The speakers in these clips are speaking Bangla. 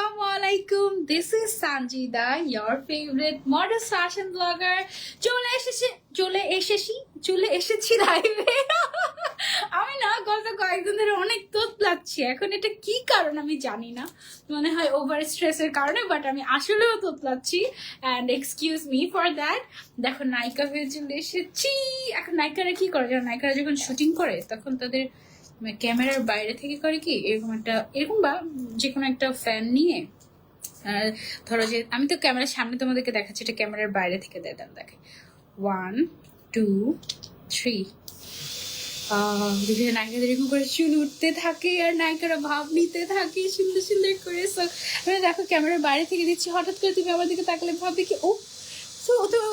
Assalamualaikum. This is Sanjida, your favorite modest fashion blogger. চলে এসেছি লাইভে। আমি না গত কয়েকদিন ধরে অনেক তোতলাচ্ছি, এখন এটা কি কারণ আমি জানি না, মনে হয় ওভার স্ট্রেসের কারণে, বাট আমি আসলেও তোতলাচ্ছি and excuse me for that. দেখো নায়িকা হয়ে চলে এসেছি। এখন নায়িকারা কি করে, নায়িকারা যখন শুটিং করে তখন তাদের ক্যামেরার বাইরে থেকে করে কি এরকম বা যে কোনো একটা ফ্যান নিয়ে, ধরো যে আমি তো ক্যামেরার সামনে তোমাদেরকে দেখাচ্ছি, এটা ক্যামেরার বাইরে থেকে দেখে 1 2 3 নায়িকাদের এরকম করে চুল উঠতে থাকে আর নায়িকারা ভাব নিতে থাকে সুন্দর সুন্দর করে। দেখো ক্যামেরার বাইরে থেকে দিচ্ছি, হঠাৎ করে তুমি আমার দিকে তাকালে ভাববে কি ও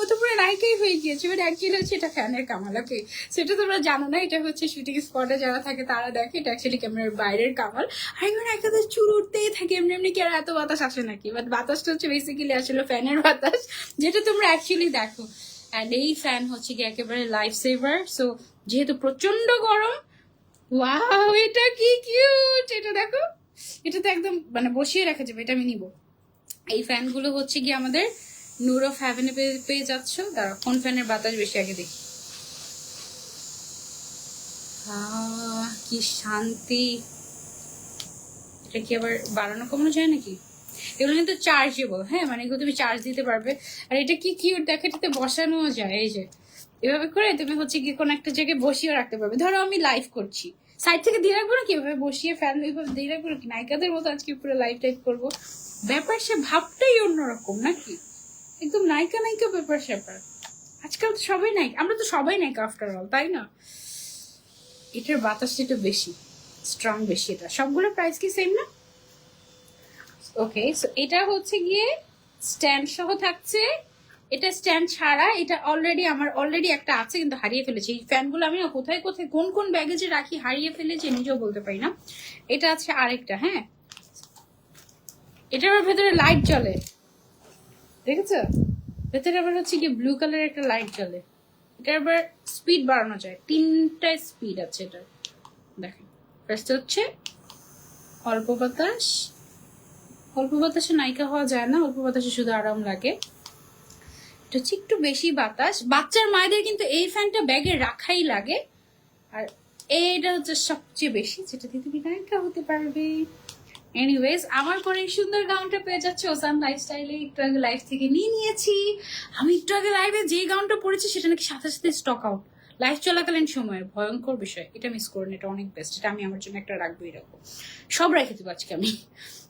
তো পুরো নায়িকাই হয়ে গিয়েছে, বাট অ্যাকচুয়ালি হচ্ছে এটা ফ্যানের কামাল। ওকে, সেটা তোমরা জানো না, এটা হচ্ছে শুটিং স্পটে যারা থাকে তারা দেখে, এটা অ্যাকচুয়ালি ক্যামেরার বাইরের কামাল। আর এবার নায়িকাদের চুল উঠতেই থাকে, এমনি কি আর এত বাতাস আসে নাকি, বাট বাতাসটা হচ্ছে বেসিক্যালি আসলে ফ্যানের বাতাস, যেটা তোমরা অ্যাকচুয়ালি দেখো। অ্যান্ড এই ফ্যান হচ্ছে কি একেবারে লাইফ সেভার। সো যেহেতু প্রচন্ড গরম, ওয়াও এটা কি কিউট, এটা দেখো, এটা তো একদম মানে বসিয়ে রাখা যাবে, এটা আমি নিব। এই ফ্যানগুলো হচ্ছে কি আমাদের নূর অফ হেভেনে পেয়ে যাচ্ছ। দাঁড়াও কোন ফ্যানের বাতাস বেশি আগে দেখি। কি শান্তি, এটা কি আবার বাড়ানো কমানো যায় নাকি? এগুলো কিন্তু চার্জেবল, হ্যাঁ, মানে এগুলো তুমি চার্জ দিতে পারবে। আর এটা কি কিউট দেখো, এটাতে বসানো যায়, এই যে এভাবে করে তুমি হচ্ছে কি কোনো একটা জায়গায় বসিয়ে রাখতে পারবে। ধরো আমি লাইভ করছি, সাইড থেকে দিয়ে রাখবো না কি, এভাবে বসিয়ে ফ্যান এইভাবে দিয়ে রাখবো নাকি, নায়িকাদের মতো আজকে পুরো লাইভ টাইপ করবো। ব্যাপার সে ভাবটাই অন্যরকম নাকি, একদম নায়িকা ব্যাপার স্যাপার। আজকাল তো সবাই নায়িকা, আমরা তো সবাই নায়িকা আফটার অল, তাই না? এটার বাতাসটা একটু বেশি স্ট্রং, বেশি। এটা সবগুলোর প্রাইস কি সেম না? ওকে, সো এটা হচ্ছে গিয়ে স্ট্যান্ড সহ থাকছে, এটা স্ট্যান্ড ছাড়া। এটা আমার অলরেডি একটা আছে, কিন্তু হারিয়ে ফেলেছি। এই ফ্যানগুলো আমি কোথায় কোন ব্যাগেজে রাখি, হারিয়ে ফেলেছি, নিজেও বলতে পারি না। এটা আছে আরেকটা, হ্যাঁ, এটার ভেতরে লাইট জ্বলে, দেখেছো? ভেতরে আবার হচ্ছে কি ব্লু কালারের একটা লাইট জ্বলে। এটা আবার স্পিড বাড়ানো যায়, 3টা স্পিড আছে এটা। দেখেন, ফার্স্ট হচ্ছে অল্প বাতাসে নায়িকা হওয়া যায় না, অল্প বাতাসে শুধু আরাম লাগে। এটা হচ্ছে একটু বেশি বাতাস, বাচ্চার মায়েদের কিন্তু এই ফ্যানটা ব্যাগে রাখাই লাগে। আর এইটা হচ্ছে সবচেয়ে বেশি, যেটা দিয়ে তুমি নায়িকা হতে পারবে। এনিওয়েজ, আমার পরে এই সুন্দর গাউনটা পেয়ে যাচ্ছে ওসান লাইফস্টাইলে, একটু আগে লাইফ থেকে নিয়েছি। আমি একটু আগে লাইভে যে গাউনটা পরেছি সেটা নাকি সাথে সাথে স্টক আউট, লাইভ চলাকালীন সময়ে, ভয়ঙ্কর বিষয়। এটা মিস করুন, এটা অনেক বেস্ট, এটা আমি আমার জন্য একটা রাখবোই রাখবো, সব রেখে দেবো আজকে আমি।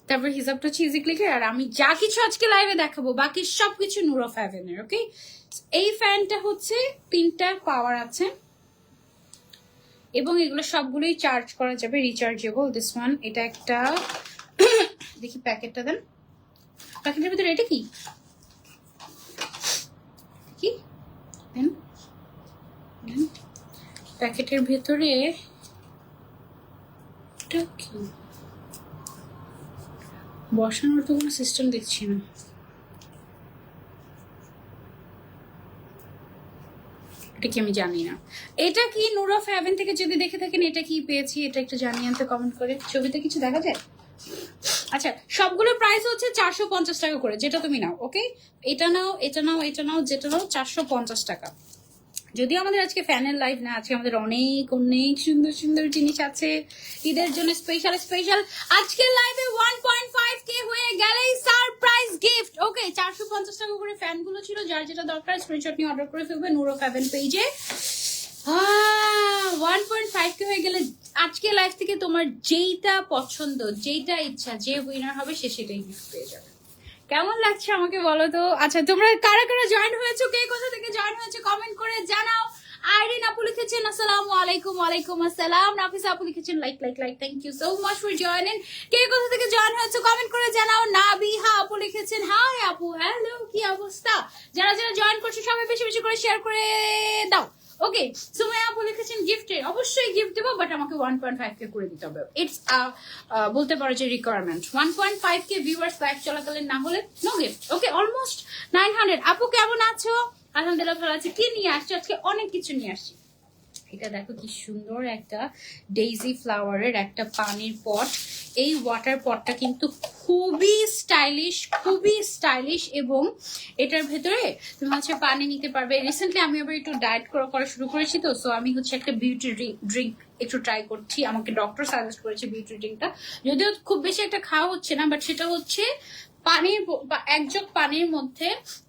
তারপর হিসাবটা হচ্ছে ইজি ক্লিকের। আর আমি যা কিছু আজকে লাইভে দেখাবো বাকি সবকিছু নূর অফ হেভেনের। ওকে, এই ফ্যানটা হচ্ছে 3টা পাওয়ার আছে এবং এগুলো সবগুলোই চার্জ করা যাবে, রিচার্জেবল। দিস ওয়ান, এটা একটা দেখি প্যাকেটটা দেন, প্যাকেটের ভিতরে এটা কি দেন, প্যাকেটের ভিতরে এটা কি, বসানোর তো কোনো সিস্টেম দেখছি না। এটা কি আমি জানি না, এটা কি নূর অফ হেভেন থেকে যদি দেখে থাকেন এটা কি পেয়েছি, এটা একটু জানিয়ে আনতে কমেন্ট করে। ছবিতে কিছু দেখা যায়? আচ্ছা, সবগুলোর প্রাইস হচ্ছে 450 টাকা করে, যেটা তুমি নাও। ওকে, এটা নাও, যেটা নাও 450 টাকা। যদিও আমাদের আজকে ফ্যানের লাইভ না, আজকে আমাদের অনেক সুন্দর সুন্দর জিনিস আছে ঈদের জন্য স্পেশাল। আজকের লাইভে 1.5K হয়ে গেলেই সারপ্রাইজ গিফট। ওকে, 450 টাকা করে ফ্যানগুলো ছিল, যার যেটা দরকার স্ক্রিনশট নিয়ে অর্ডার করে ফেলবে নূর অফ হেভেন পেজে। 1.5K হয়ে গেলে আজকে লাইভ থেকে তোমার যেইটা পছন্দ, যেইটা ইচ্ছা, যে উইনার হবে সে সেটাই গিফট পেয়ে যাবে। কেমন লাগছে আমাকে বলো তো? আচ্ছা, তোমরা কারা জয়েন হয়েছো, কে কোথা থেকে জয়েন হয়েছে কমেন্ট করে জানাও। আইরিন আপু লিখেছেন আসসালামু আলাইকুম। ওয়ালাইকুম আসসালাম। নাফিসা আপু লিখেছেন like thank you so much for joining. কে কোথা থেকে জয়েন হয়েছে কমেন্ট করে জানাও। নাবিহা আপু লিখেছেন হাই আপু, হ্যালো, কি অবস্থা? যারা জয়েন করছো সবাই বেশি বেশি করে শেয়ার করে দাও। ওকে, সুমাইয়া আপু লিখেছেন গিফটের, অবশ্যই গিফট দেবো, বাট আমাকে 1.5K করে দিতে হবে। ইটস বলতে পারো যে রিকোয়ারমেন্ট। 1.5K ভিউয়ার্স লাইভ চলাকালীন না হলে নো গিফট। ওকে, অলমোস্ট 900। আপু কেমন আছো? আলহামদুলিল্লাহ ভালো আছে। কি নিয়ে আসছো আজকে? অনেক কিছু নিয়ে আসছি। এটা দেখো কি সুন্দর একটা ডেইজি ফ্লাওয়ারের একটা পানির পট। এই ওয়াটার পটটা কিন্তু খুবই স্টাইলিশ এবং এটার ভেতরে তুমি হচ্ছে পানি নিতে পারবে। রিসেন্টলি আমি আবার একটু ডায়েট করা শুরু করেছি, তো সো আমি হচ্ছে একটা বিউটি ড্রিঙ্ক একটু ট্রাই করছি। আমাকে ডক্টর সাজেস্ট করেছে বিউটি ড্রিঙ্কটা, যদিও খুব বেশি একটা খাওয়া হচ্ছে না, বাট সেটা হচ্ছে পানির এক জগ পানির মধ্যে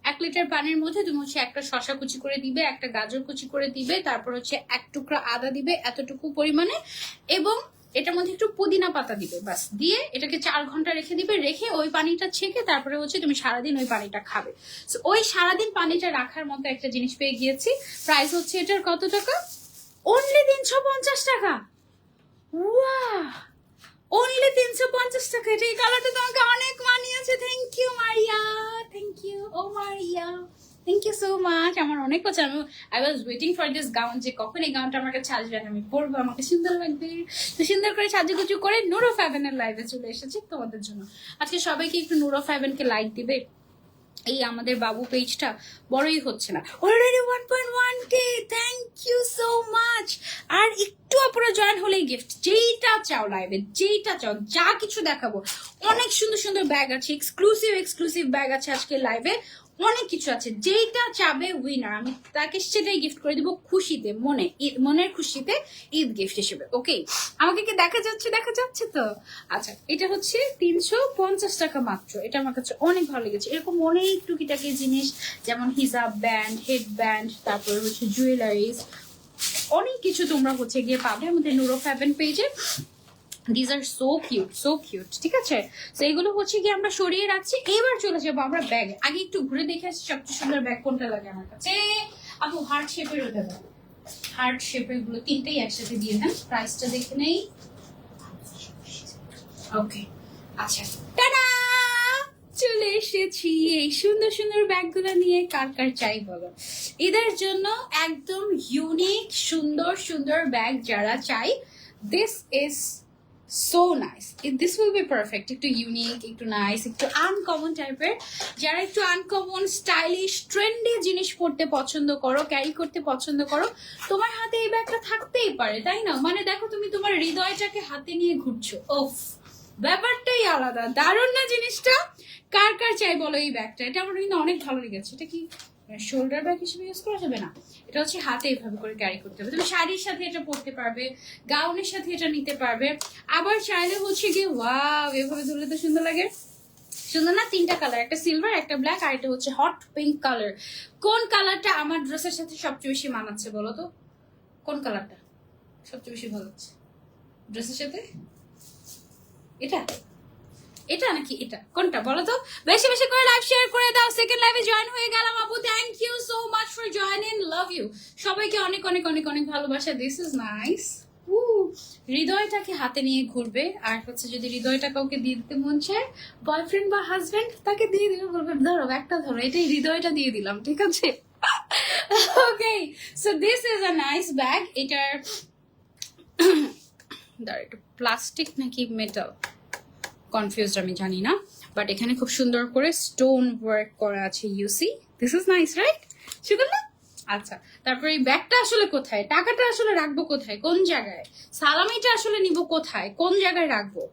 1 লিটার পানির মধ্যে তুমি হচ্ছে একটা শসা কুচি করে দিবে, একটা গাজর কুচি করে দিবে, তারপর হচ্ছে 1 টুকরা আদা দিবে এতটুকু পরিমাণে, এবং এটার মধ্যে একটু পুদিনা পাতা দিবে, বাস দিয়ে এটাকে 4 ঘন্টা রেখে দিবে। রেখে ওই পানিটা ছেঁকে তারপরে হচ্ছে তুমি সারাদিন ওই পানিটা খাবে। ওই সারাদিন পানিটা রাখার মতো একটা জিনিস পেয়ে গিয়েছি। প্রাইস হচ্ছে এটার কত টাকা? অনলি 350 টাকা। ওয়াও, অনলি 350 টাকা। এটা এই কালারটা তোমাকে অনেক মানিয়েছে। Thank you Maria, thank you. ও Maria, thank you so much. আমার অনেক পছন্দ। I was waiting for this gown, যে কখন এই গাউনটা আমার কাছে আসবে, আমি পরবো, আমাকে সুন্দর লাগবে। তো সুন্দর করে সাজুগুজু করে নূর অফ হেভেনের লাইভে চলে এসেছি তোমাদের জন্য। আজকে সবাইকে একটু নূর অফ হেভেনকে লাইক দিবে। এই আমাদের বাবু পেজটা বড়ই হচ্ছে না, already 1.1K। Thank you so much. আর একটু অপরা জয়েন হলেই গিফট, যেইটা চাও লাইভে, যেইটা চাও, যা কিছু দেখাবো। অনেক সুন্দর সুন্দর ব্যাগ আছে, এক্সক্লুসিভ ব্যাগ আছে আজকে লাইভে, অনেক কিছু আছে। যেইটা চাবে উইনার, আমি তাকে সেটাই গিফট করে দিব খুশিতে, মনের খুশিতে, ঈদ গিফট হিসেবে। ওকে, আমাকে কি দেখা যাচ্ছে তো? আচ্ছা, এটা হচ্ছে 350 টাকা মাত্র। এটা আমার কাছে অনেক ভালো লেগেছে। এরকম অনেক টুকিটাকি জিনিস, যেমন হিজাব ব্যান্ড, হেড ব্যান্ড, তারপর হচ্ছে জুয়েলারিজ, অনেক কিছু তোমরা হচ্ছে গিয়ে পাবে আমাদের নূর অফ হেভেন পেজে। দিস আর সো কিউট, ঠিক আছে? তো এগুলো হচ্ছে কি আমরা সরিয়ে রাখছি। এবার চলে যাবো আমরা ব্যাগ। আগে একটু ঘুরে দেখে আসছি সবচেয়ে সুন্দর ব্যাগ কোনটা লাগে আমার কাছে। আপু হার্ট শেপের ওটা দাও, হার্ট শেপের গুলো তিনটেই একসাথে দিয়ে দেন। প্রাইসটা দেখে নেই। ওকে, আচ্ছা, টাটা, চলে এসেছি এই সুন্দর সুন্দর ব্যাগগুলো নিয়ে। কার কার চাই বলো? এদের জন্য একদম ইউনিক সুন্দর ব্যাগ যারা চাই, this is so nice. This will be perfect. একটু ইউনিক, একটু নাইস, একটু আনকমন টাইপের। যারা একটু আনকমন, স্টাইলিশ, ট্রেন্ডি জিনিস পড়তে পছন্দ করো, ক্যারি করতে পছন্দ করো, তোমার হাতে এই ব্যাগটা থাকতেই পারে, তাই না? মানে দেখো, তুমি তোমার হৃদয়টাকে হাতে নিয়ে ঘুরছো। ওফ, ব্যাপারটাই আলাদা। দারুণ না জিনিসটা? কার কার চাই বলো এই ব্যাগটা? এটা আমার কিন্তু অনেক ভালো লেগেছে। এটা কি শোল্ডার ব্যাগ হিসেবে ইউজ করা যাবে না? এটা হচ্ছে হাতে এইভাবে করে ক্যারি করতে হবে। তুমি শাড়ির সাথে এটা পরতে পারবে, গাউনের সাথে এটা নিতে পারবে। আবার চাইলে হচ্ছে কি, ওয়াও, এভাবে ধরলে তো সুন্দর লাগে। সুন্দর না? 3টা কালার, একটা সিলভার, একটা ব্ল্যাক, আর এটা হচ্ছে হট পিঙ্ক কালার। কোন কালারটা আমার ড্রেসের সাথে সবচেয়ে বেশি মানাচ্ছে বলো তো? কোন কালারটা সবচেয়ে বেশি ভালো লাগছে ড্রেসের সাথে? এটা নাকি এটা? কোনটা বলো তো? বেশি বেশি করে লাইভ শেয়ার করে দাও। সেকেন্ড লাইভে জয়েন হয়ে গেলাম আপু। Thank you so much for joining, love you. সবাইকে অনেক অনেক অনেক অনেক ভালোবাসা। This is nice. হৃদয়টাকে হাতে নিয়ে ঘুরবে। আর হচ্ছে যদি হৃদয়টা কাউকে দিয়ে দিতে মন চায়, বয়ফ্রেন্ড বা হাজবেন্ড, তাকে দিয়ে দিবে, বলবে ধরো একটা, ধরো এটাই, হৃদয়টা দিয়ে দিলাম, ঠিক আছে? Okay, so this is a nice bag. এটার দাঁড়া, এটা প্লাস্টিক নাকি মেটাল, কনফিউজড আমি জানি না, বাট এখানে খুব সুন্দর করে স্টোন ওয়ার্ক করা আছে। You see, this is nice, right? সুন্দর না? আচ্ছা, তারপরে এই ব্যাগটা আসলে কোথায়, টাকাটা আসলে রাখবো কোথায়, কোন জায়গায়, সালামিটা আসলে নিব কোথায়, কোন জায়গায় রাখবো?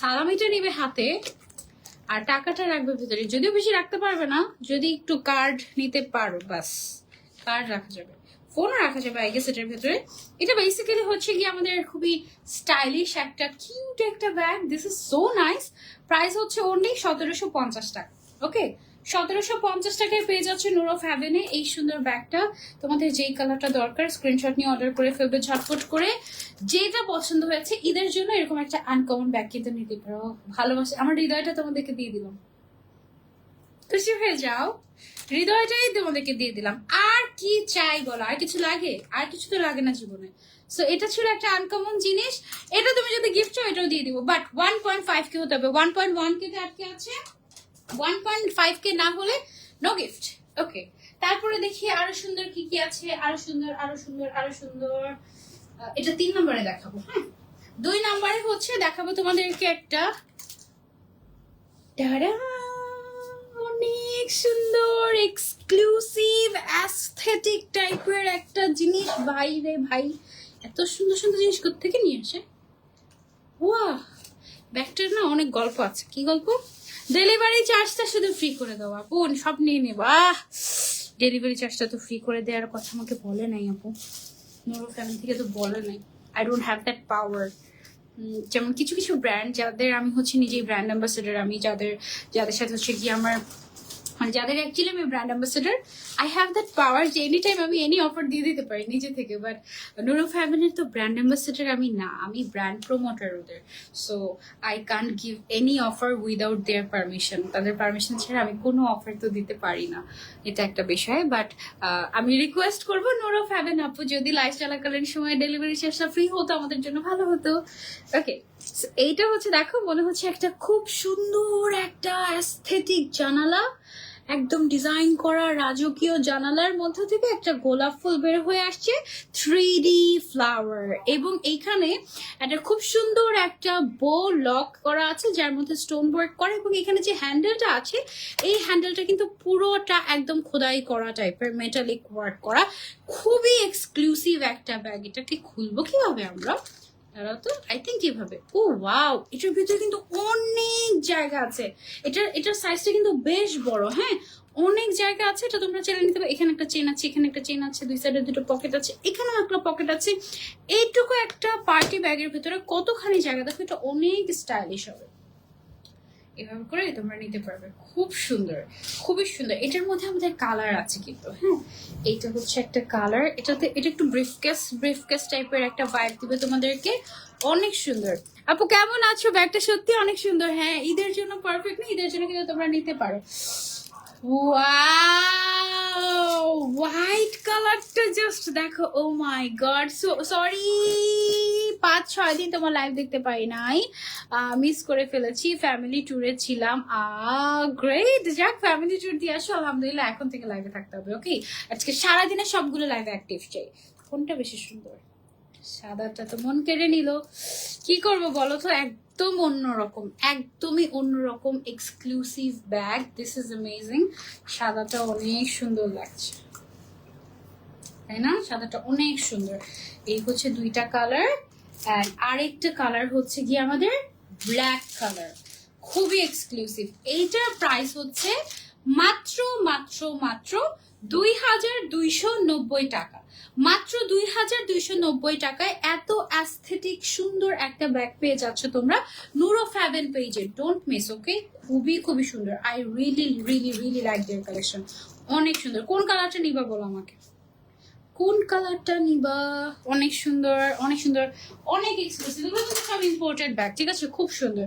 সালামিটা নিবে হাতে, আর টাকাটা রাখবে ভিতরে। যদিও বেশি রাখতে পারবে না, যদি একটু কার্ড নিতে পারো, বাস কার্ড রাখা যাবে, ফোনও রাখা যাবে আই গেস এটার ভেতরে। এটা বেসিক্যালি হচ্ছে কি আমাদের খুবই স্টাইলিশ একটা কিউট একটা bag. This is so nice. Price হচ্ছে অনলি 1750 টাকা। ওকে, 1750 টাকায় পেয়ে যাচ্ছে নূর অফ হেভেনে এই সুন্দর ব্যাগটা। তোমাদের যেই কালারটা দরকার স্ক্রিনশট নিয়ে অর্ডার করে ফেলবে ঝটপট করে। যেটা পছন্দ হয়েছে ঈদের জন্য এরকম একটা আনকমন ব্যাগ কিন্তু নিতে পারো। ভালোবাসে, আমার হৃদয়টা তোমাদেরকে দিয়ে দিলাম, খুশি হয়ে যাও। হৃদয়টাই তোমাদেরকে দিয়ে দিলাম। আর কি চাই বলো? আর কিছু লাগে? আর কিছু তো লাগে না জীবনে। সো এটা ছিল একটা আনকমন জিনিস। এটা তুমি যদি গিফট চাও এটাও দিয়ে দিব, বাট 1.5K হতে হবে। 1.1K তে আটকে আছে, 1.5K না হলে নো গিফট। ওকে, তারপরে দেখি আরো সুন্দর কি কি আছে। আরো সুন্দর। এটা 3 নম্বরে দেখাবো। হ্যাঁ, 2 নম্বরে হচ্ছে দেখাবো তোমাদেরকে একটা অনেক সুন্দর এক্সক্লুসিভ অ্যাস্থেটিক টাইপের একটা জিনিস। ভাই রে ভাই, এত সুন্দর সুন্দর জিনিস কোথা থেকে নিয়ে আসে? ওয়াহ, ব্যাগটার না অনেক গল্প আছে। কি গল্প? ডেলিভারি চার্জটা শুধু ফ্রি করে দাও আপু, সব নিয়ে নেবো। ডেলিভারি চার্জটা তো ফ্রি করে দেওয়ার কথা আমাকে বলে নাই আপু, নুরো ফ্যামিলি থেকে তো বলে নাই। আই ডোন্ট হ্যাভ দ্যাট পাওয়ার। যেমন কিছু কিছু ব্র্যান্ড যাদের আমি হচ্ছে নিজেই ব্র্যান্ড অ্যাম্বাসেডার, আমি যাদের সাথে হচ্ছে কি আমার মানে যাদের অ্যাকচুয়ালি আমি brand ambassador, I have that পাওয়ার যে এনি টাইম আমি এনি অফার দিয়ে দিতে পারি নিজে থেকে। বাট নুরো ফ্যামিলির তো ব্র্যান্ড অ্যাম্বাসেডার আমি না, আমি ব্র্যান্ড প্রমোটার ওদের। So I can't give any offer without their permission. তাদের পারমিশন ছাড়া আমি কোনো অফার তো দিতে পারি না, এটা একটা বিষয়। বাট আমি রিকোয়েস্ট করবো নুরো ফ্যামিলি আপু, যদি লাইভ চলাকালীন সময় ডেলিভারি চার্জটা ফ্রি হতো আমাদের জন্য ভালো হতো। ওকে, এইটা হচ্ছে দেখো মনে হচ্ছে একটা খুব সুন্দর একটা অ্যাস্থেটিক জানালা, একদম ডিজাইন করা রাজকীয় জানালার মধ্য থেকে একটা গোলাপ ফুল বের হয়ে আসছে, 3D ফ্লাওয়ার। এবং এইখানে একটা খুব সুন্দর একটা বো লক করা আছে যার মধ্যে স্টোন ওয়ার্ক করা, এবং এখানে যে হ্যান্ডেলটা আছে এই হ্যান্ডেলটা কিন্তু পুরোটা একদম খোদাই করা টাইপের মেটালিক ওয়ার্ক করা, খুবই এক্সক্লুসিভ একটা ব্যাগ। এটাকে খুলবো কিভাবে আমরা? তো আই থিঙ্ক কিভাবে, ও ওয়াও, এটার ভিতরে কিন্তু অনেক জায়গা আছে। এটার সাইজটা কিন্তু বেশ বড়, হ্যাঁ অনেক জায়গা আছে। এটা তোমরা চাইলে নিতে পারো। এখানে একটা চেন আছে, এখানে একটা চেন আছে, দুই সাইডে দুটো পকেট আছে, এখানেও একটা পকেট আছে। এইটুকু একটা পার্টি ব্যাগের ভিতরে কতখানি জায়গা, দেখো এটা অনেক স্টাইলিশ হবে। এভাবে করে তোমরা নিতে পারবে, খুব সুন্দর, খুবই সুন্দর। এটার মধ্যে আমাদের কালার আছে কিন্তু, হ্যাঁ এইটা হচ্ছে একটা কালার। এটা একটু ব্রিফকেস টাইপের একটা ভাইব দিবে তোমাদেরকে, অনেক সুন্দর। আপু কেমন আছো? ব্যাগটা সত্যি অনেক সুন্দর। হ্যাঁ ঈদের জন্য পারফেক্ট না, ঈদের জন্য কিন্তু তোমরা নিতে পারো। ওয়াও, হোয়াইট কালারটা জাস্ট দেখো, ও মাই গড, সরি 5-6 দিন তোমার লাইভ দেখতে পাই নাই, মিস করে ফেলেছি, ফ্যামিলি ট্যুরে ছিলাম। গ্রেট, যাক ফ্যামিলি ট্যুর দিয়ে আসো, আলহামদুলিল্লাহ এখন থেকে লাইভে থাকতে হবে। ওকে, আজকে সারাদিনে সবগুলো লাইভে অ্যাক্টিভ চাই। কোনটা বেশি সুন্দর? সাদাটা তো মন কেড়ে নিল, কি করবো বলো তো, একদম অন্যরকম, একদমই অন্যরকম exclusive bag. This is amazing. সাদাটা অনেক সুন্দর লাগছে, তাই না? সাদাটা অনেক সুন্দর। এই হচ্ছে দুইটা কালার, অ্যান্ড আরেকটা কালার হচ্ছে কি আমাদের ব্ল্যাক কালার, খুবই এক্সক্লুসিভ। এইটার প্রাইস হচ্ছে মাত্র মাত্র মাত্র 2290 টাকা, মাত্র 2290 টাকায় এত অ্যাস্থেটিক সুন্দর একটা ব্যাগ পেয়ে যাচ্ছ তোমরা নুরো ফ্যাবেন পেজে। Don't miss, okay? খুবই খুবই সুন্দর। I really really really like their collection, অনেক সুন্দর। কোন কালারটা নিবা বলো আমাকে, কোন কালারটা নিবা? অনেক সুন্দর, অনেক সুন্দর, অনেক এক্সক্লুসিভ। এগুলো কিন্তু সব ইম্পোর্টেড ব্যাগ, ঠিক আছে? খুব সুন্দর।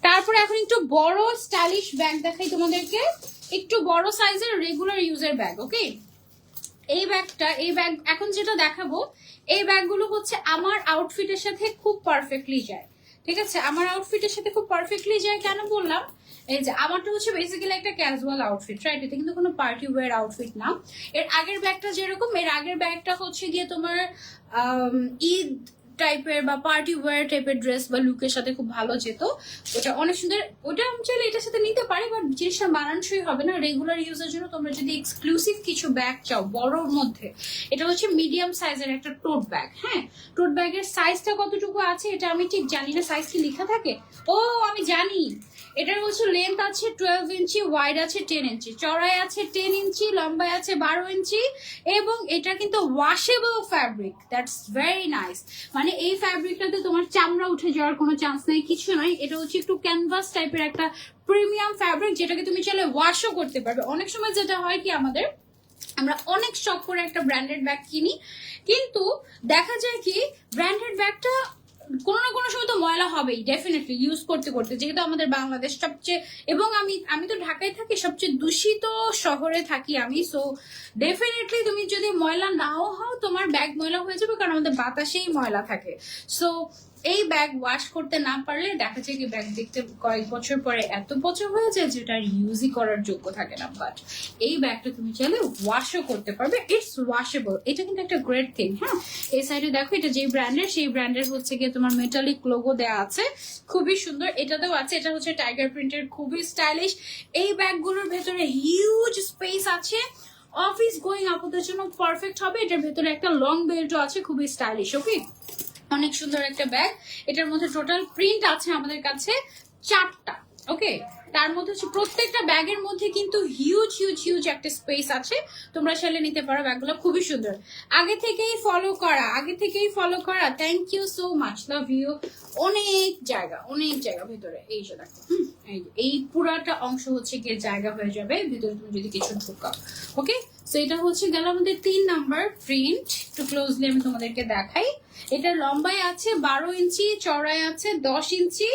তারপরে এখন একটু বড় স্টাইলিশ ব্যাগ দেখাই তোমাদেরকে, একটু বড় সাইজের রেগুলার ইউজের ব্যাগ। ওকে, এই ব্যাগ এখন যেটা দেখাবো, এই ব্যাগগুলো হচ্ছে আমার আউটফিটের সাথে খুব পারফেক্টলি যায়, ঠিক আছে? আমার আউটফিটের সাথে খুব পারফেক্টলি যায় কেন বললাম, এই যে আমারটা হচ্ছে বেসিক্যালি একটা ক্যাজুয়াল আউটফিট, রাইট? এটা কিন্তু কোনো পার্টি ওয়্যার আউটফিট না। এর আগের ব্যাগটা যেরকম, এর আগের ব্যাগটা হচ্ছে গিয়ে তোমার ঈদ টাইপের বা পার্টি ওয়্যার টাইপের ড্রেস বা লুকের সাথে খুব ভালো যেত, ওটা অনেক সুন্দর। ওটা আমি চাইলে এটার সাথে নিতে পারি, বাট জিনিসটা মানানসই হবে না রেগুলার ইউজের জন্য। তোমরা যদি এক্সক্লুসিভ কিছু ব্যাগ চাও বড়র মধ্যে, এটা হচ্ছে মিডিয়াম সাইজের একটা টোট ব্যাগ। হ্যাঁ, টোট ব্যাগের সাইজটা কতটুকু আছে এটা আমি ঠিক জানি না, সাইজ কি লেখা থাকে? ও আমি জানি, এটার হচ্ছে লেন্থ আছে 12 ইঞ্চি, ওয়াইড আছে 10 ইঞ্চি, চড়াই আছে 10 ইঞ্চি, লম্বাই আছে 12 ইঞ্চি, এবং এটা কিন্তু washable fabric. That's very nice. মানে এই ফ্যাব্রিকটাতে তোমার চামড়া উঠে যাওয়ার কোনো চান্স নেই, কিছু নয়। এটা হচ্ছে একটু ক্যানভাস টাইপের একটা প্রিমিয়াম ফ্যাব্রিক, যেটাকে তুমি চাইলে ওয়াশও করতে পারবে। অনেক সময় যেটা হয় কি, আমরা অনেক শখ করে একটা ব্র্যান্ডেড ব্যাগ কিনি, কিন্তু দেখা যায় কি ব্র্যান্ডেড ব্যাগটা কোনো না কোনো সময় তো ময়লা হবেই ডেফিনেটলি ইউজ করতে করতে, যেহেতু আমাদের বাংলাদেশ সবচেয়ে, এবং আমি তো ঢাকায় থাকি, সবচেয়ে দূষিত শহরে থাকি আমি। সো ডেফিনেটলি তুমি যদি ময়লা নাও হও, তোমার ব্যাগ ময়লা হয়ে যাবে, কারণ আমাদের বাতাসেই ময়লা থাকে। সো এই ব্যাগ ওয়াশ করতে না পারলে দেখা যায় কি ব্যাগ দেখতে কয়েক বছর পরে এত পচা হয়ে যায় যেটা আর ইউজই করার যোগ্য থাকে না। বাট এই ব্যাগটা তুমি চাইলে ওয়াশও করতে পারবে, ইটস ওয়াশেবল। এটা কিন্তু একটা গ্রেট থিং। হ্যাঁ, এই সাইডে দেখো, এটা যেই ব্র্যান্ডের, সেই ব্র্যান্ডের হচ্ছে গিয়ে তোমার মেটালিক লোগো দেওয়া আছে, খুবই সুন্দর। এটাতেও আছে, এটা হচ্ছে টাইগার প্রিন্টের, খুবই স্টাইলিশ। এই ব্যাগগুলোর ভেতরে হিউজ স্পেস আছে, অফিস গোয়িং আপুদের জন্য পারফেক্ট হবে। এটার ভেতরে একটা লং বেল্টও আছে, খুবই স্টাইলিশ। ওকে, অনেক সুন্দর একটা ব্যাগ। এটার মধ্যে টোটাল প্রিন্ট আছে আমাদের কাছে 4টা। ওকে, তার মধ্যে হচ্ছে প্রত্যেকটা ব্যাগের মধ্যে কিন্তু হিউজ হিউজ হিউজ একটা স্পেস আছে, তোমরা চাইলে নিতে পারো। ব্যাগগুলো খুবই সুন্দর। আগে থেকেই ফলো করা, thank you so much, love you. অনেক জায়গা ভেতরে। এই যে দেখো, এই পুরাটা অংশ হচ্ছে গিয়ে জায়গা হয়ে যাবে ভিতরে তুমি যদি কিছু ঢোকাও। ওকে, সো এটা হচ্ছে গেল আমাদের 3 নাম্বার প্রিন্ট। একটু ক্লোজলি আমি তোমাদেরকে দেখাই। এটা লম্বায় আছে 12 ইঞ্চি, চওড়ায় আছে 10 ইঞ্চি,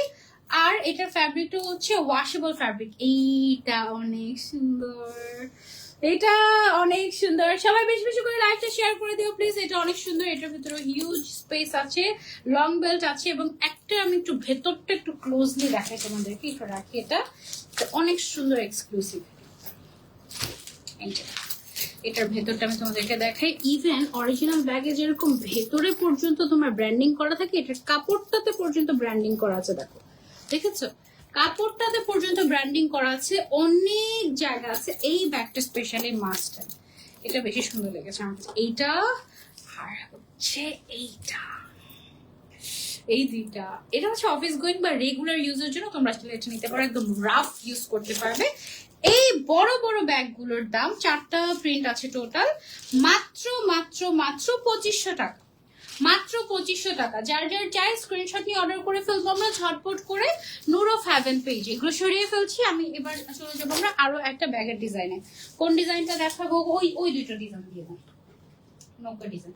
আর এটার ফ্যাব্রিকটা হচ্ছে ওয়াশেবল ফ্যাব্রিক। এইটা অনেক সুন্দর, সবাই বেশি বেশি করে লাইভটা শেয়ার করে দিও প্লিজ। এটা অনেক সুন্দর, এটার ভিতরে হিউজ স্পেস আছে, লং বেল্ট আছে, এবং একটা আমি একটু ভেতরটা একটু ক্লোজলি দেখাই তোমাদেরকে, একটু রাখি। এটা অনেক সুন্দর এক্সক্লুসিভ। এটার ভেতরটা আমি তোমাদেরকে দেখাই। ইভেন অরিজিনাল ব্যাগে যেরকম ভেতরে পর্যন্ত তোমার ব্র্যান্ডিং করা থাকে, এটার কাপড়টাতে পর্যন্ত ব্র্যান্ডিং করা আছে। দেখেছো, কাপড়টাতে পর্যন্ত ব্র্যান্ডিং করা আছে, অনেক জায়গা আছে। এই ব্যাগটা স্পেশালি মাস্ট, এটা বেশি সুন্দর লেগেছে আমার কাছে। এইটা আর হচ্ছে এই দুইটা, এটা হচ্ছে অফিস গোয়িং বা রেগুলার ইউজের জন্য তোমরা আসলে এটা নিতে পারো, একদম রাফ ইউজ করতে পারবে। এই বড় বড় ব্যাগগুলোর দাম, 4টা প্রিন্ট আছে টোটাল, মাত্র 2500 টাকা। মাত্র 2500 টাকা। যার চাই স্ক্রিনশট নিয়ে অর্ডার করে ফেলবো আমরা ঝটপট করে নূর অফ হেভেন পেজ। এগুলো সরিয়ে ফেলছি আমি, এবার চলে যাবো আমরা আরো একটা ব্যাগের ডিজাইনে। কোন ডিজাইনটা দেখাবো? ওই দুটো ডিজাইন দিয়ে দাও, নৌকা ডিজাইন।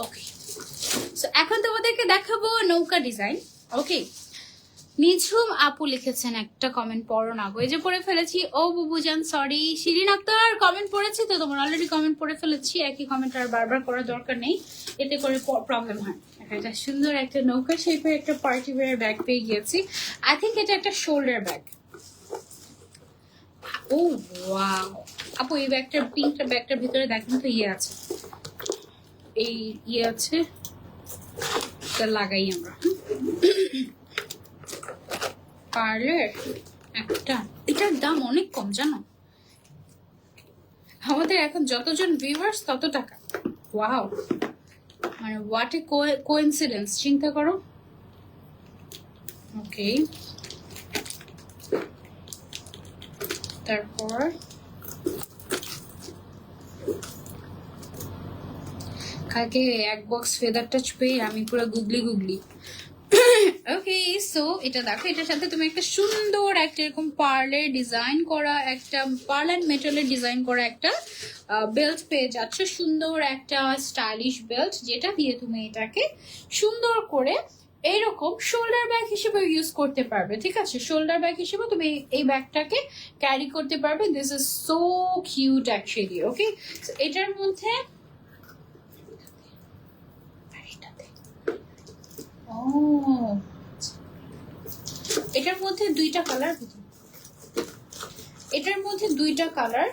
ওকে, এখন তোমাদেরকে দেখাবো নৌকা ডিজাইন। ওকে, নিঝুম আপু লিখেছেন একটা কমেন্ট, পড়ো না গো। এই যে পড়ে ফেলেছি, ও বুবুজান সরি। শিরিন আক্তার কমেন্ট পড়েছি তো, তোমার অলরেডি কমেন্ট পড়ে ফেলেছি, একই কমেন্ট আর বারবার করার দরকার নেই, এতে করে প্রবলেম হয়। এটা সুন্দর একটা নৌকা শেপের একটা পার্টি ওয়্যার ব্যাগ পেয়ে গিয়েছি। আই থিঙ্ক এটা একটা শোল্ডার ব্যাগ। ও ওয়াও আপু, এই ব্যাগটার পিঙ্কটা ব্যাগটার ভিতরে দেখেন তো ইয়ে আছে, এই ইয়ে আছে, এটা লাগাই আমরা পার্লার একটা। এটার দাম অনেক কম জানো, আমাদের এখন যতজন ভিউয়ার্স তত টাকা। ওয়াও, মানে হোয়াট এ কোইন্সিডেন্স, চিন্তা করো। ওকে, তারপর কালকে এক বক্স ফেদার টাচ পেয়ে আমি পুরো গুগলি। ওকে, সো এটা দেখো, এটার সাথে তুমি একটা সুন্দর একটা এরকম পার্লের ডিজাইন করা, একটা পার্ল এন্ড মেটালের ডিজাইন করা একটা বেল্ট পেয়ে যাচ্ছ। সুন্দর একটা স্টাইলিশ বেল্ট, যেটা দিয়ে তুমি এটাকে সুন্দর করে এইরকম শোল্ডার ব্যাগ হিসেবে ইউজ করতে পারবে। ঠিক আছে, শোল্ডার ব্যাগ হিসেবে তুমি এই ব্যাগটাকে ক্যারি করতে পারবে। This is so cute actually. Okay, এটার মধ্যে এটার মধ্যে দুইটা কালার,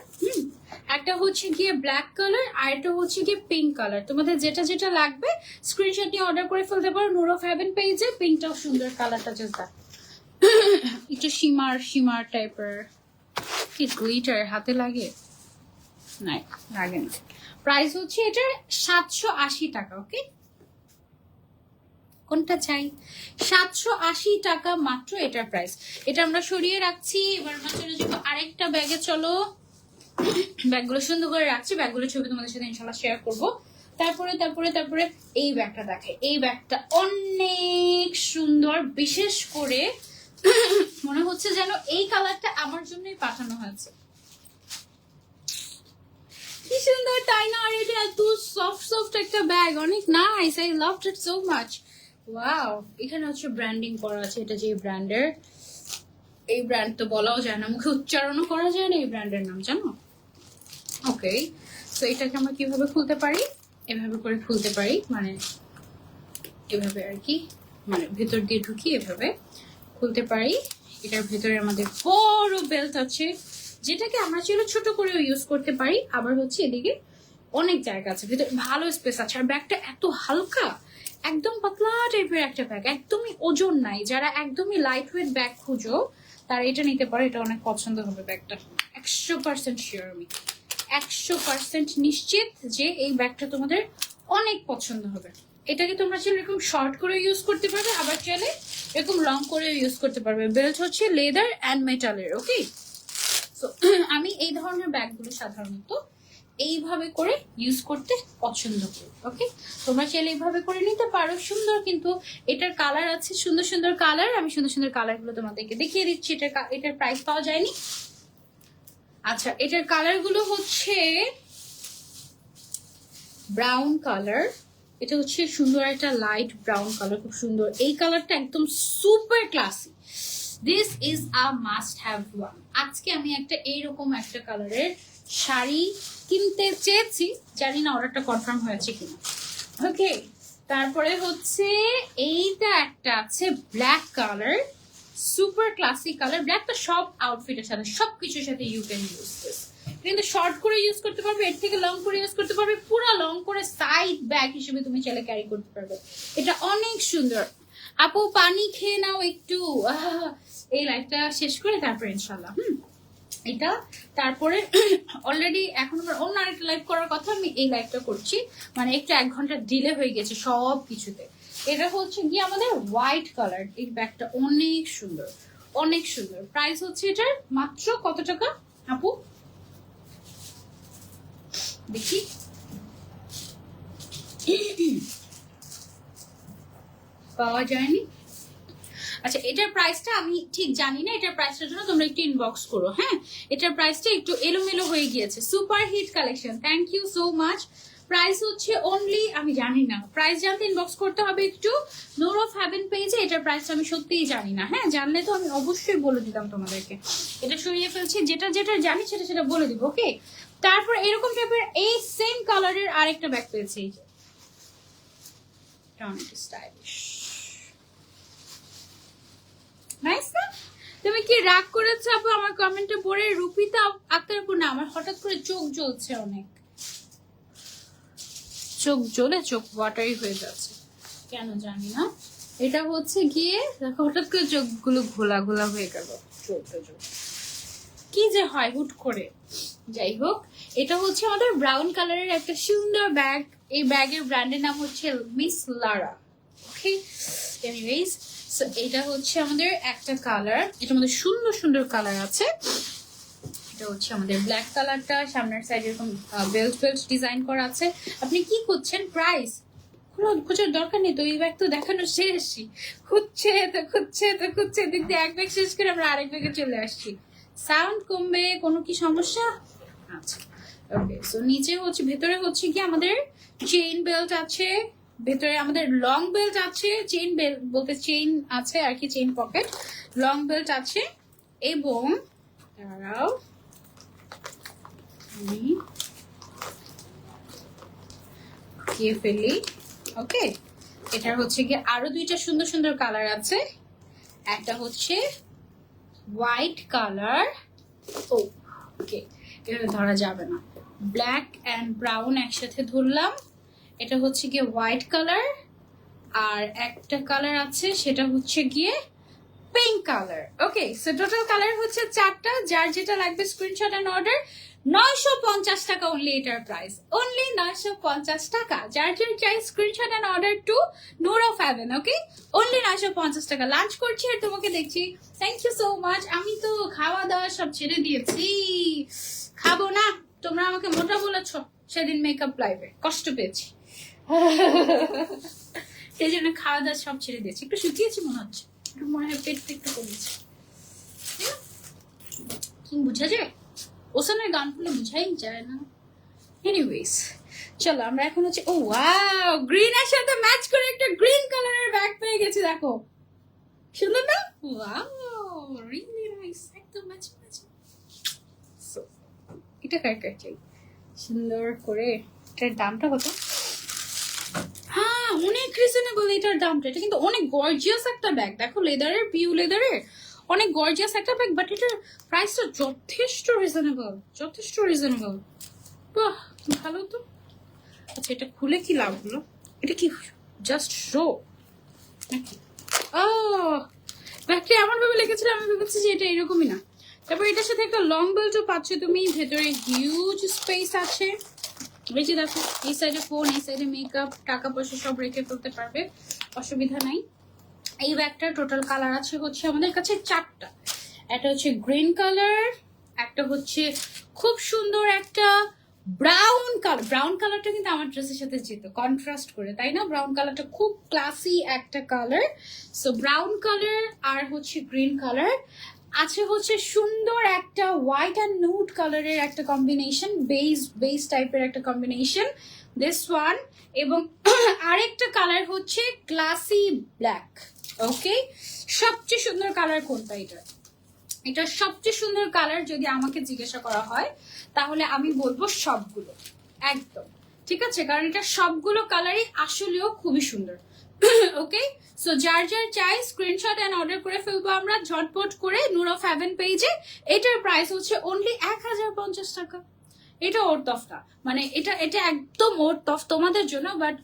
একটা হচ্ছে গিয়ে ব্ল্যাক কালার আর একটা হচ্ছে গিয়ে পিঙ্ক কালার। তোমাদের যেটা যেটা লাগবে স্ক্রিনশট নিয়ে অর্ডার করে ফেলতে পারো নূর অফ হেভেন পেজে। পিঙ্কটাও সুন্দর, কালারটা জাস্ট দেখ, একটু শিমার টাইপের। কি গ্লিটার হাতে লাগে? নাই, লাগে না। প্রাইস হচ্ছে এটার 780 টাকা। ওকে, কোনটা চাই? 780 টাকা মাত্র এটার প্রাইস। এটা আমরা সরিয়ে রাখছি। এবার আমরা চলে যাবো আরেকটা ব্যাগে। চলো, ব্যাগগুলো সুন্দর করে রাখছি, ব্যাগগুলোর ছবি তোমাদের সাথে ইনশাল্লাহ শেয়ার করবো। তারপরে এই ব্যাগটা দেখে, এই ব্যাগটা অনেক সুন্দর। বিশেষ করে মনে হচ্ছে যেন এই কালারটা আমার জন্যই পাঠানো হয়েছে। কি সুন্দর তাই না? আর এটা এত সফট একটা ব্যাগ, অনেক nice. I loved it so much. Wow, এখানে হচ্ছে ব্র্যান্ডিং করা আছে। এটা যে ব্র্যান্ডের, এই ব্র্যান্ড তো বলাও যায় না, মুখে উচ্চারণও করা যায় না এই ব্র্যান্ডের নাম, জানো? ওকে, তো এটাকে আমরা কিভাবে খুলতে পারি? এভাবে করে খুলতে পারি, মানে এভাবে আর কি, মানে ভেতর দিয়ে ঢুকি এভাবে খুলতে পারি। এটার ভেতরে আমাদের বড় বেল্ট আছে, যেটাকে আমরা ছিল ছোট করেও ইউজ করতে পারি। আবার হচ্ছে এদিকে অনেক জায়গা আছে, ভেতরে ভালো স্পেস আছে। আর ব্যাগটা এত হালকা, একদম পাতলা টাইপের একটা ব্যাগ, একদমই ওজন নাই। যারা একদমই লাইট ওয়েট ব্যাগ খুঁজো তারা এটা নিতে পারো, এটা অনেক পছন্দ হবে ব্যাগটা। 100% শিওর, আমি 100% নিশ্চিত যে এই ব্যাগটা তোমাদের অনেক পছন্দ হবে। এটাকে তোমরা চাইলে এরকম শর্ট করে ইউজ করতে পারবে, আবার চাইলে এরকম লং করে ইউজ করতে পারবে। বেল্ট হচ্ছে লেদার অ্যান্ড মেটালের। ওকে, সো আমি এই ধরনের ব্যাগগুলো সাধারণত এইভাবে করে ইউজ করতে পছন্দ করি। ওকে, তোমরা চাইলে এইভাবে করে নিতে পারো, সুন্দর। কিন্তু এটার কালার আছে সুন্দর সুন্দর কালার, আমি সুন্দর সুন্দর কালারগুলো তোমাদেরকে দেখিয়ে দিচ্ছি। এটার প্রাইস পাওয়া যায়নি। আচ্ছা, এটার কালারগুলো হচ্ছে ব্রাউন কালার, এটা হচ্ছে সুন্দর একটা লাইট ব্রাউন কালার, খুব সুন্দর। এই কালারটা একদম super classy, this is a must have one. আজকে আমি একটা এইরকম একটা কালারের শাড়ি কিনতে চেয়েছি, জানি না অর্ডারটা কনফার্ম হয়েছে কিনা। ওকে, তারপরে হচ্ছে এইটা একটা আছে black colour, super classic colour. ব্ল্যাকটা সব আউটফিটের সাথে, সবকিছুর সাথে ইউ ক্যান ইউজ দিস। কিন্তু শর্ট করে ইউজ করতে পারবে, এর থেকে লং করে ইউজ করতে পারবে, পুরো লং করে সাইড ব্যাগ হিসেবে তুমি চাইলে ক্যারি করতে পারবে। এটা অনেক সুন্দর। আপু পানি খেয়ে নাও একটু, এই লাইফটা শেষ করে তারপরে ইনশাল্লাহ। এটা তারপরে অলরেডি এখন আমার অন্য আরেকটা লাইভ করার কথা, আমি এই লাইভটা করছি, মানে একটু 1 ঘন্টা ডিলে হয়ে গেছে সব কিছুতে। এটা হচ্ছে গিয়ে আমাদের হোয়াইট কালার, এই ব্যাগটা অনেক সুন্দর, অনেক সুন্দর। প্রাইস হচ্ছে এটার মাত্র কত টাকা আপু দেখি? পাওয়া যায়নি। আচ্ছা, এটার প্রাইসটা আমি ঠিক জানি না, এটার প্রাইসটার জন্য তোমরা একটু ইনবক্স করো। হ্যাঁ, এটার প্রাইসটা একটু এলোমেলো হয়ে গিয়েছে। Super hit collection, thank you so much. Price হচ্ছে অনলি, আমি জানি না, প্রাইস জানতে ইনবক্স করতে হবে একটু নূর অফ হেভেন পেজে। এটার প্রাইসটা আমি সত্যিই জানি না। হ্যাঁ, জানলে তো আমি অবশ্যই বলে দিতাম তোমাদেরকে। এটা সরিয়ে ফেলছি, যেটা যেটা জানি সেটা সেটা বলে দিব। ওকে, তারপর এরকম টাইপের এই সেম কালারের আরেকটা ব্যাগ পেয়েছি, এই যে স্টাইলিশ, নাইস না? তুমি কি রাগ করেছো আপু আমার কমেন্টে পড়ে? রুপিতা আক্তার আপু, না আমার হঠাৎ করে চোখ জ্বলছে, অনেক চোখ জ্বলে চোখ ওয়াটারি হয়ে যাচ্ছে, কেন জানি না। এটা হচ্ছে গিয়ে দেখো হঠাৎ করে চোখগুলো ঘোলা ঘোলা হয়ে গেল, চলতে চলতে কি যে হয় হুট করে। যাই হোক, এটা হচ্ছে আমাদের ব্রাউন কালারের একটা সুন্দর ব্যাগ। এই ব্যাগের ব্র্যান্ডের নাম হচ্ছে মিস লারা। ওকে, এনিওয়েজ, সো এটা হচ্ছে আমাদের একটা কালার, এটার মধ্যে সুন্দর সুন্দর কালার আছে। এটা হচ্ছে আমাদের ব্ল্যাক কালারটা, সামনের সাইড এরকম বেল্ট বেল্ট ডিজাইন করা আছে। আপনি কি করছেন? প্রাইস খোঁজার দরকার নেই তো, এই ব্যাগ তো দেখানো শেষই। খুঁজছে তো খুঁজছে তো খুঁজছে, দিক দিয়ে এক ব্যাগ শেষ করে আমরা আরেক ব্যাগে চলে আসছি। সাউন্ড কমবে, কোনো কি সমস্যা? আচ্ছা, ওকে। সো নিচে হচ্ছে, ভেতরে হচ্ছে কি আমাদের চেইন বেল্ট আছে, ভেতরে আমাদের লং বেল্ট আছে, চেইন বেল্ট বলতে চেইন আছে আর কি, চেইন পকেট, লং বেল্ট আছে। এবং দাঁড়াও আমি কে ফেলি। ওকে, এটার হচ্ছে কি আরো দুইটা সুন্দর সুন্দর কালার আছে। একটা হচ্ছে হোয়াইট কালার, ও ওকে এটা ধরা যাবে না, ব্ল্যাক অ্যান্ড ব্রাউন একসাথে ধরলাম। এটা হচ্ছে গিয়ে হোয়াইট কালার, আর একটা কালার আছে সেটা হচ্ছে গিয়ে পিঙ্ক কালার। ওকে, সো টোটাল কালার হচ্ছে 4টা। যার যেটা লাগবে স্ক্রিনশট এন্ড অর্ডার। 950 টাকা অনলি এটার প্রাইস, অনলি 950 টাকা। যার যার চাই screenshot and order to Noor of heaven. Okay, only 950 টাকা। লাঞ্চ করছি আর তোমাকে দেখছি, থ্যাংক ইউ সো মাচ। আমি তো খাওয়া দাওয়া সব ছেড়ে দিয়েছি, খাবো না। তোমরা আমাকে মোটা বলেছ সেদিন মেকআপ লাইভে, কষ্ট পেয়েছি সেই জন্য খাওয়া দাওয়া সব ছেড়ে দিয়েছি। একটু শুকিয়েছি মনে হচ্ছে, একটু মনে হয় পেটটা একটু কমেছে, কি বুঝা যায়? ওসানের গান শুনলে বুঝাই যায় না। এনিওয়েজ, চলো আমরা এখন হচ্ছে, ও ওয়াও, গ্রিনের সাথে ম্যাচ করে একটা গ্রিন কালারের ব্যাগ পেয়ে গেছি, দেখো সুন্দর না? ওয়াও, রিয়েলি নাইস, একদম ম্যাচ ম্যাচ। সো এটা কার কার চাই সুন্দর করে। এটার দামটা কত? হ্যাঁ, অনেক রিজনেবল এটার দামটা। এটা কিন্তু অনেক গর্জিয়াস একটা ব্যাগ, দেখো লেদারের, পিউ লেদারের, অনেক গর্জিয়াস একটা ব্যাগ। বাট এটার প্রাইসটা যথেষ্ট রিজনেবল, যথেষ্ট রিজনেবল। বাহ, ভালো তো। আচ্ছা, এটা খুলে কি লাভ হলো? এটা কি জাস্ট শো নাকি? ও, ব্যাগটা এমন ভাবে লেগেছিল আমি ভেবেছি যে এটা এরকমই না। তারপর এটার সাথে একটা লং বেল্টও পাচ্ছ তুমি, ভেতরে হিউজ স্পেস আছে। এই যে দেখো, এই সাইডে ফোন, এই সাইডে মেকআপ, টাকা পয়সা সব রেখে ফেলতে পারবে, অসুবিধা নাই। এই ব্যাগটার টোটাল কালার আছে হচ্ছে আমাদের কাছে 4টা। একটা হচ্ছে গ্রিন কালার, একটা হচ্ছে খুব সুন্দর একটা ব্রাউন কালার। ব্রাউন কালারটা কিন্তু আমার ড্রেসের সাথে যেত কন্ট্রাস্ট করে, তাই না? ব্রাউন কালারটা খুব ক্লাসি একটা কালার। সো ব্রাউন কালার আর হচ্ছে গ্রিন কালার আছে, হচ্ছে সুন্দর একটা হোয়াইট অ্যান্ড নুড কালারের একটা কম্বিনেশন, বেজ টাইপের একটা কম্বিনেশন, দিস ওয়ান। এবং আরেকটা কালার হচ্ছে ক্লাসি ব্ল্যাক। ওকে, সবচেয়ে সুন্দর কালার কোনটা? এটা সবচেয়ে সুন্দর কালার যদি আমাকে জিজ্ঞাসা করা হয় তাহলে আমি বলবো সবগুলো, একদম ঠিক আছে, কারণ এটা সবগুলো কালারই আসলেও খুবই সুন্দর। ওকে, সো যার যার চাই স্ক্রিনশট এন্ড অর্ডার করে ফেলবো আমরা ঝটপট করে নূর অফ হেভেন পেজে। এটার প্রাইস হচ্ছে অনলি 1050 টাকা। এটা ওরতফ না, মানে এটা এটা একদম ওরতফ তোমাদের জন্য, বাট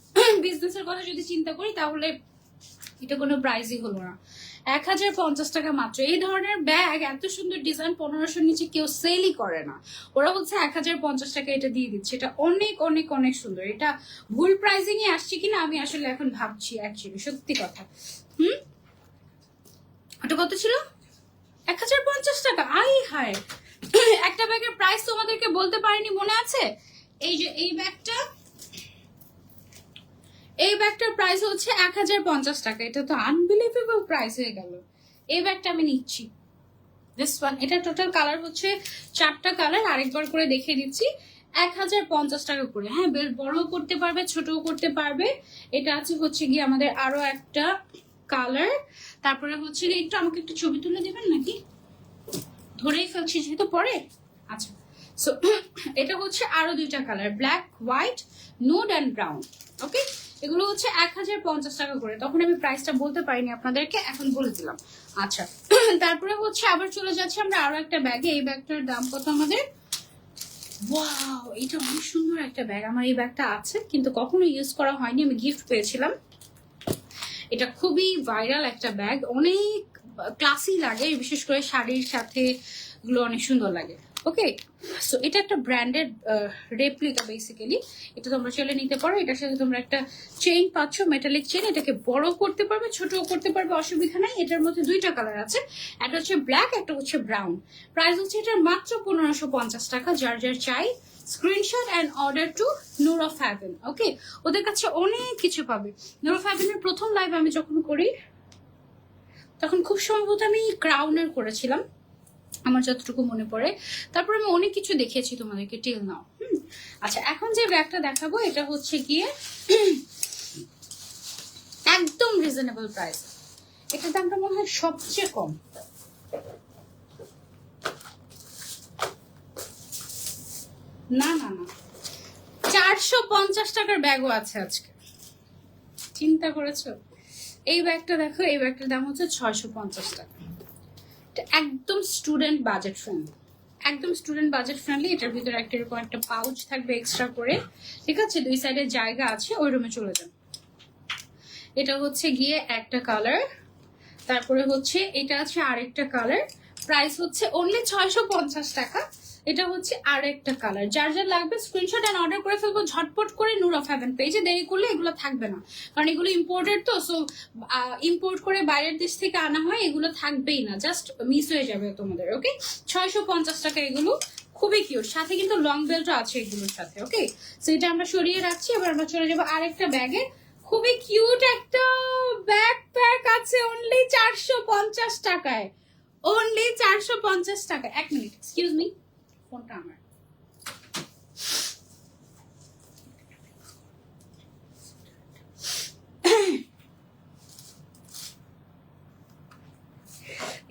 বিজনেসের কথা যদি চিন্তা করি তাহলে এটা কোনো প্রাইসই হলো না। 1050 টাকা মাত্র। এই ধরনের ব্যাগ এত সুন্দর ডিজাইন 1500 নিচে কেউ সেলই করে না, ওরা হচ্ছে 1050 টাকা এটা দিয়ে দিচ্ছে। এটা অনেক অনেক অনেক সুন্দর। এটা ভুল প্রাইসিং এ আসছে কিনা আমি আসলে এখন ভাবছি, অ্যাকচুয়ালি সত্যি কথা। ওটা কত ছিল? 1050 টাকা। আই হায়, একটা ব্যাগের প্রাইস তোমাদেরকে বলতে পারিনি, মনে আছে? এই যে এই ব্যাগটা, এই ব্যাগটার প্রাইস হচ্ছে 1050 টাকা। এটা তো আনবিলিভেবল প্রাইস হয়ে গেল। এই ব্যাগটা আমি নিচ্ছি, দিস ওয়ান। এটা টোটাল কালার হচ্ছে 4টা কালার, আরেকবার করে দেখিয়ে দিচ্ছি। 1050 টাকা করে। হ্যাঁ, বড় করতে পারবে, ছোটও করতে পারবে। এটা আছে হচ্ছে গিয়ে আমাদের আরো একটা কালার। তারপরে হচ্ছে একটু আমাকে একটু ছবি তুলে দেবেন নাকি? ধরেই ফেলছি যেহেতু পরে। আচ্ছা, সো এটা হচ্ছে আরো 2টা colour, black, white, nude and brown. Okay, এগুলো হচ্ছে 1050 টাকা করে। তখন আমি প্রাইসটা বলতে পারিনি আপনাদেরকে, এখন বলে দিলাম। আচ্ছা, তারপরে হচ্ছে আবার চলে যাচ্ছি আমরা আরো একটা ব্যাগে। এই ব্যাগটার দাম কত আমাদের? ওয়াও, এটা অনেক সুন্দর একটা ব্যাগ। আমার এই ব্যাগটা আছে কিন্তু কখনো ইউজ করা হয়নি, আমি গিফট পেয়েছিলাম। এটা খুবই ভাইরাল একটা ব্যাগ, অনেক ক্লাসি লাগে, বিশেষ করে শাড়ির সাথে গুলো অনেক সুন্দর লাগে। ওকে, সো এটা একটা ব্র্যান্ডেড রেপ্লিকা বেসিক্যালি। এটা তোমরা চলে নিতে পারো। এটার সাথে তোমরা একটা চেইন পাচ্ছ, মেটালিক চেইন। এটাকে বড় করতে পারবে, ছোটও করতে পারবে, অসুবিধা নাই। এটার মধ্যে 2টা কালার আছে, একটা হচ্ছে ব্ল্যাক, একটা হচ্ছে ব্রাউন। প্রাইস হচ্ছে এটার মাত্র 1550 টাকা। যার যার চাই screenshot and order to Noor of heaven. Okay, ওদের কাছে অনেক কিছু পাবে। নূর অফ হেভেনের প্রথম লাইভ আমি যখন করি তখন খুব সম্ভবত আমি ক্রাউনের করেছিলাম, আমার যতটুকু মনে পড়ে। তারপর আমি অনেক কিছু দেখিয়েছি তোমাদেরকে টিল নাও। আচ্ছা, এখন যে ব্যাগটা দেখাবো এটা হচ্ছে গিয়ে একদম রিজনেবল প্রাইস। এটার দামটা মনে হয় সবচেয়ে কম। না না না, 450 টাকার ব্যাগও আছে আজকে, চিন্তা করেছো? এই ব্যাগটা দেখো, এই ব্যাগটার দাম হচ্ছে 650 টাকা। একদম স্টুডেন্ট বাজেট ফ্রেন্ডলি, একদম স্টুডেন্ট বাজেট ফ্রেন্ডলি। এটার ভিতরে একটা এরকম একটা পাউচ থাকবে এক্সট্রা করে, ঠিক আছে? 2 সাইডে জায়গা আছে, ওই রুমে চলে যান। এটা হচ্ছে গিয়ে একটা কালার, তারপরে হচ্ছে এটা আছে আরেকটা কালার। প্রাইস হচ্ছে অনলি 650 টাকা। এটা হচ্ছে আরেকটা কালার। যার যার লাগবে স্ক্রিনশট এন্ড অর্ডার করে ফেলবো ঝটপট করে নূর অফ হেভেন পেজে। দেরি করলে এগুলো থাকবে না, কারণ এগুলো ইম্পোর্টেড তো। সো ইম্পোর্ট করে বাইরের দেশ থেকে আনা হয়, এগুলো থাকবেই না, জাস্ট মিস হয়ে যাবে তোমাদের। ওকে, 650 টাকা এগুলো, খুবই কিউট। সাথে কিন্তু লং বেল্টও আছে এগুলোর সাথে। ওকে, সো এটা আমরা সরিয়ে রাখছি। এবার আমরা চলে যাবো আরেকটা ব্যাগে। খুবই কিউট একটা ব্যাকপ্যাক আছে অনলি 450 টাকায়। অনলি 450 টাকা। 1 মিনিট, এক্সকিউজ মি, ফোনটা আমার।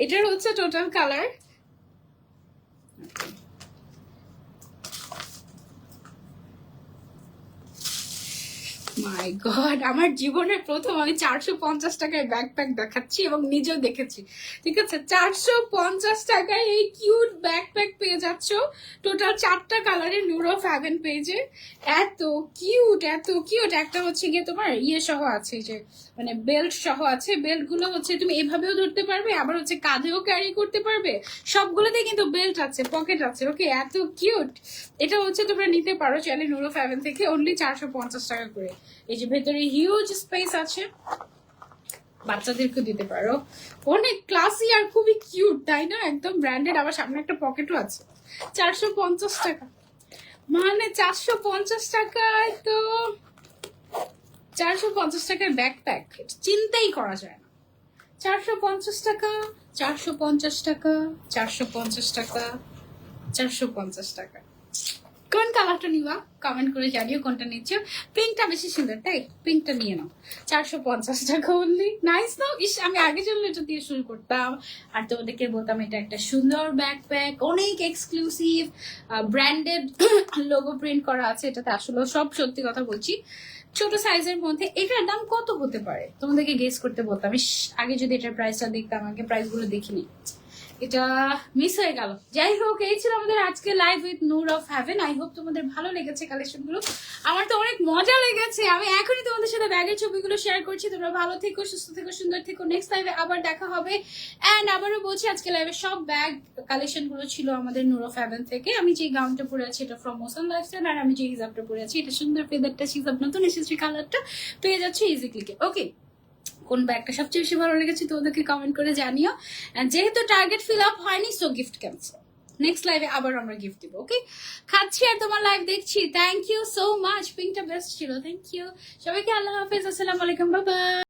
এটার হচ্ছে টোটাল কালার, মাই গড, আমার জীবনের প্রথম আমি 450 টাকায় ব্যাকপ্যাক দেখাচ্ছি এবং নিজেও দেখেছি, ঠিক আছে? 450 টাকায় এই কিউট ব্যাকপ্যাক পেয়ে যাচ্ছ টোটাল 4টা কালারে নূর অফ হেভেন পেজে। এত কিউট, এত কিউট। একটা হচ্ছে গিয়ে তোমার ইয়ে সহ আছে, যে মানে বেল্ট সহ আছে। বেল্ট গুলো হচ্ছে তুমি এভাবেও ধরতে পারবে, আবার হচ্ছে কাঁধেও ক্যারি করতে পারবে, সবগুলোতে কিন্তু বেল্ট আছে, পকেট আছে। ওকে, এত কিউট। এটা হচ্ছে তোমরা নিতে পারো চাইলে নুরো ফ্যাশন থেকে, অনলি 450 টাকা করে। এই যে ভেতরে হিউজ স্পেস আছে, বাচ্চাদেরকে দিতে পারো। অনেক ক্লাসি আর খুবই কিউট, তাই না? একদম ব্র্যান্ডেড, আবার সামনে একটা পকেটও আছে। 450 টাকা, মানে 450 টাকায় তো 450 টাকার ব্যাকপ্যাক চিন্তাই করা যায় না। 450 টাকা, 450 টাকা, 450 টাকা, 450 টাকা। কোন কালারটা নিবা কমেন্ট করে জানিও, কোনটা নিচ্ছ। পিঙ্কটা বেশি সুন্দর, তাই পিঙ্কটা নিয়ে নাও। 450 টাকা অনলি, নাইস নাও। ইস, আমি আগে চললে এটা দিয়ে শুরু করতাম আর তোমাদেরকে বলতাম এটা একটা সুন্দর ব্যাকপ্যাক, অনেক এক্সক্লুসিভ, ব্র্যান্ডেড লোগো প্রিন্ট করা আছে এটাতে। আসলে সব সত্যি কথা বলছি, ছোট সাইজের মধ্যে। এটার দাম কত হতে পারে তোমাদেরকে গেস করতে বলতাম। ইস, আগে যদি এটার প্রাইসটা দেখতাম, আগে প্রাইস গুলো দেখিনি, এটা মিস হয়ে গেল। যাই হোক, এই ছিল আমাদের আজকে live with Noor of heaven. I hope তোমাদের ভালো লেগেছে কালেকশন গুলো, আমার তো অনেক মজা লেগেছে। আমি এখনই তোমাদের সাথে ব্যাগের ছবিগুলো শেয়ার করছি। তোমরা ভালো থেকো, সুস্থ থেকো, সুন্দর থেকো। নেক্সট লাইভে আবার দেখা হবে। অ্যান্ড আবারও বলছি, আজকে লাইভে সব ব্যাগ কালেকশন গুলো ছিল আমাদের নূর অফ হেভেন থেকে। আমি যে গাউনটা পরে আছি এটা ফ্রম মোশন লাইফস্টাইল, আর আমি যে হিজাবটা পরে আছি এটা সুন্দর ফেদারটা হিজাব, নতুন এসেছে কালারটা, পেয়ে যাচ্ছে ইজি ক্লিকে। ওকে, কোন ব্যাগটা সবচেয়ে বেশি ভালো লেগেছে তোমাদেরকে কমেন্ট করে জানিও। যেহেতু টার্গেট ফিল আপ হয়নি, সো গিফট ক্যান্সেল। নেক্সট লাইভে আবার আমরা গিফট দিব। ওকে, খাচ্ছি আর তোমার লাইভ দেখছি। থ্যাংক ইউ সো মাচ, পিঙ্কটা বেস্ট ছিল। থ্যাংক ইউ সবাইকে, আল্লাহ হাফেজ, আসসালামু আলাইকুম, বাই বাই।